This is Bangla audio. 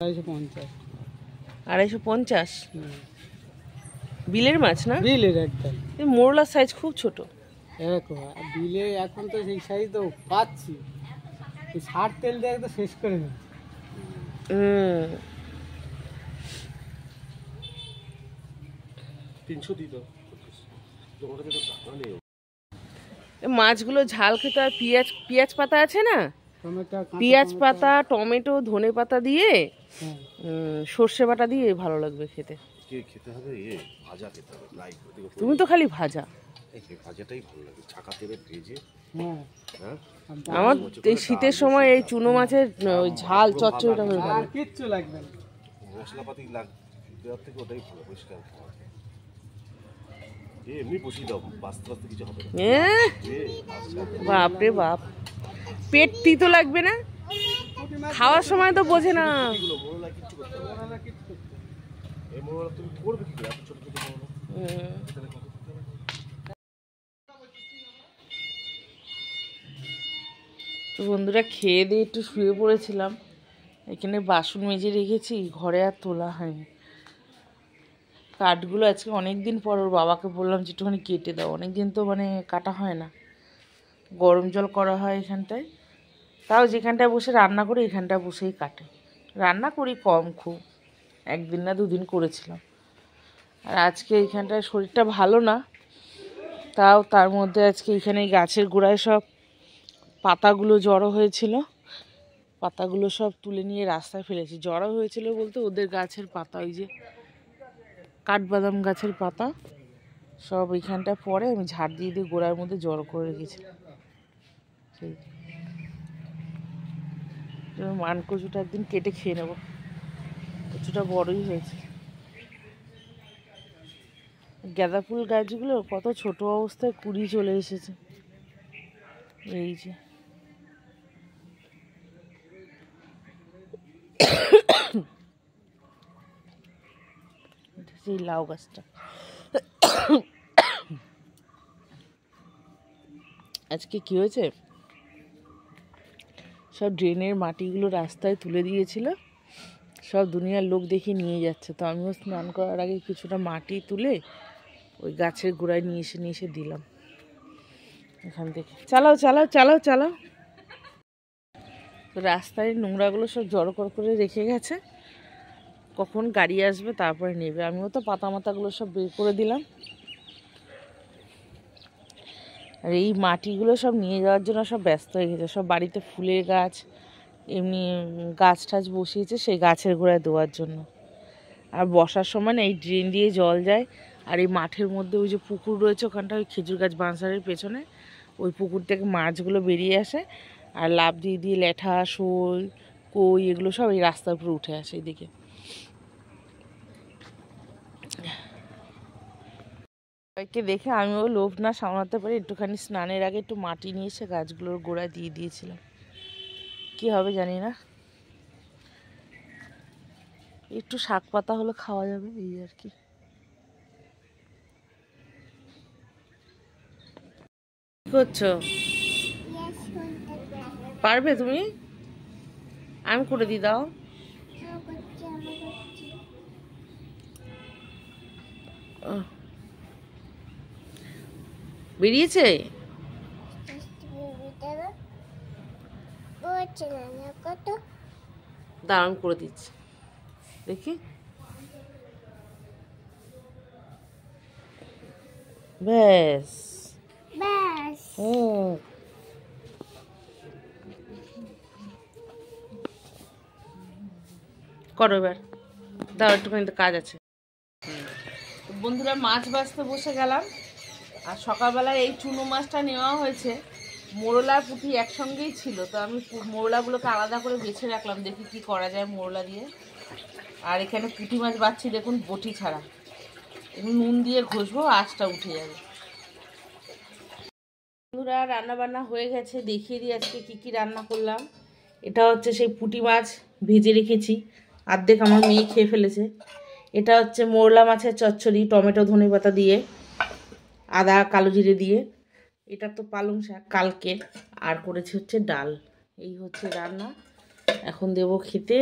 250। 250 বিলের মাছ না? বিলের একদম। এই মোরলার সাইজ খুব ছোট। বিলে এখন তো সেই সাইজ তো পাচ্ছি, সার তেল দিয়ে তো শেষ করে দিই। 300 দিত। মাছগুলো ঝাল খেতে আর পেঁয়াজ পাতা আছে না, পেঁয়াজ পাতা, টমেটো, ধনে পাতা দিয়ে সর্ষে বাটা দিয়ে ভালো লাগবে খেতে। খেতে হবে ভাজা খেতে হবে। তুমি তো খালি ভাজা। ভাজাটাই ভালো লাগে, ছাকা তেলে ভেজে। আমার এই শীতের সময় এই চুনো মাছের ঝাল চচ্চড়িটা হয়ে ভালো। কিচ্ছু লাগবে না, মশলাপাতি দেওয়ার থেকে ওটাই ভালো, পরিষ্কার খাওয়া। এমনি বসিয়ে দাও, বাস্তে বাস্তে কিছু হবে না। বাপরে বাপ, পেট তিতো লাগবে না? খাওয়ার সময় তো বোঝে না। তো বন্ধুরা, খেয়ে দিয়ে একটু শুয়ে পড়েছিলাম। এখানে বাসন মেজে রেখেছি, ঘরে আর তোলা হয়নি। কাঠগুলো আজকে অনেক দিন পর ওর বাবাকে বললাম যে একটুখানি কেটে দাও, অনেক দিন তো কাটা হয় না। গরম জল করা হয় এখানটায়, তাও যেখানটায় বসে রান্না করি এখানটায় বসেই কাটে। রান্না করি কম, খুব একদিন না দুদিন করেছিলাম। আর আজকে এইখানটায় শরীরটা ভালো না, তাও তার মধ্যে আজকে এখানে গাছের গোড়ায় সব পাতাগুলো জড়ো হয়েছিল, পাতাগুলো সব তুলে নিয়ে রাস্তায় ফেলেছি। জড়ো হয়েছিল বলতে ওদের গাছের পাতা, ওই যে কাঠবাদাম গাছের পাতা সব এইখানটা পরে আমি ঝাড় দিয়ে দিয়ে গোড়ার মধ্যে জড়ো করে রেখেছিলাম। সেই মান কচুটা একদিন কেটে খেয়ে নেবো, কচুটা বড়ই হয়েছে। গাঁদা ফুল গাছগুলো কত ছোট অবস্থায় কুড়ি চলে এসেছে। এই যে সেই লাউ গাছটা আজকে কি হয়েছে, সব ড্রেনের মাটিগুলো রাস্তায় তুলে দিয়েছিল, সব দুনিয়ার লোক দেখে নিয়ে যাচ্ছে। তো আমিও স্নান করার আগে কিছুটা মাটি তুলে ওই গাছের গোড়ায় নিয়ে এসে দিলাম এখান থেকে। চালাও চালাও চালাও চালাও। তো রাস্তায় নোংরাগুলো সব জড়ো করে রেখে গেছে, কখন গাড়ি আসবে তারপরে নেবে। আমিও তো পাতা মাতাগুলো সব বের করে দিলাম। আর এই মাটিগুলো সব নিয়ে যাওয়ার জন্য সব ব্যস্ত হয়ে গেছে, সব বাড়িতে ফুলের গাছ এমনি গাছ টাছ বসিয়েছে, সেই গাছের গোড়ায় দেওয়ার জন্য। আর বর্ষার সময় না এই ড্রেন দিয়ে জল যায়, আর এই মাঠের মধ্যে ওই যে পুকুর রয়েছে ওখানটা, ওই খেজুর গাছ বাঁশঝাড়ের পেছনে, ওই পুকুর থেকে মাছগুলো বেরিয়ে আসে আর লাফ দিয়ে দিয়ে ল্যাঠা, শোল, কই এগুলো সব এই রাস্তার উপরে উঠে আসে এদিকে। সবাইকে দেখে আমিও লোভ না সামলাতে পারি, একটুখানি স্নানের আগে একটু মাটি নিয়ে এসে গাছগুলোর গোড়ায় দিয়ে দিয়েছিলাম। কি হবে জানি না, একটু শাক পাতা হলে খাওয়া যাবে, এই আর কি। কি করছো? পারবে তুমি? আমি করে দিই, দাও। বেরিয়েছে, দাঁড়ান করে দিচ্ছি, দেখি। ব্যাস ব্যাস। করো এবার, দাও, একটুখানি তো কাজ আছে। বন্ধুরা, মাছ বাছতে বসে গেলাম। আর সকালবেলায় এই চুনো মাছটা নেওয়া হয়েছে, মোরলা পুঁটি একসঙ্গেই ছিল, তো আমি মোরলাগুলোকে আলাদা করে বেছে রাখলাম, দেখি কি করা যায় মোরলা দিয়ে। আর এখানে পুঁটি মাছ বাছছি, দেখুন বটি ছাড়া, নুন দিয়ে ঘষবো, আঁচটা উঠে যাবে। বন্ধুরা, রান্না বান্না হয়ে গেছে, দেখিয়ে দিই আজকে কি কি রান্না করলাম। এটা হচ্ছে সেই পুঁটি মাছ ভেজে রেখেছি, অর্ধেক আমার মেয়ে খেয়ে ফেলেছে। এটা হচ্ছে মোরলা মাছের চচ্চড়ি, টমেটো ধনে পাতা দিয়ে, আদা কালো জিরে দিয়ে। এটা তো পালং শাক কালকে, আর করেছি হচ্ছে ডাল। এই হচ্ছে রান্না, এখন দেবো খেতে।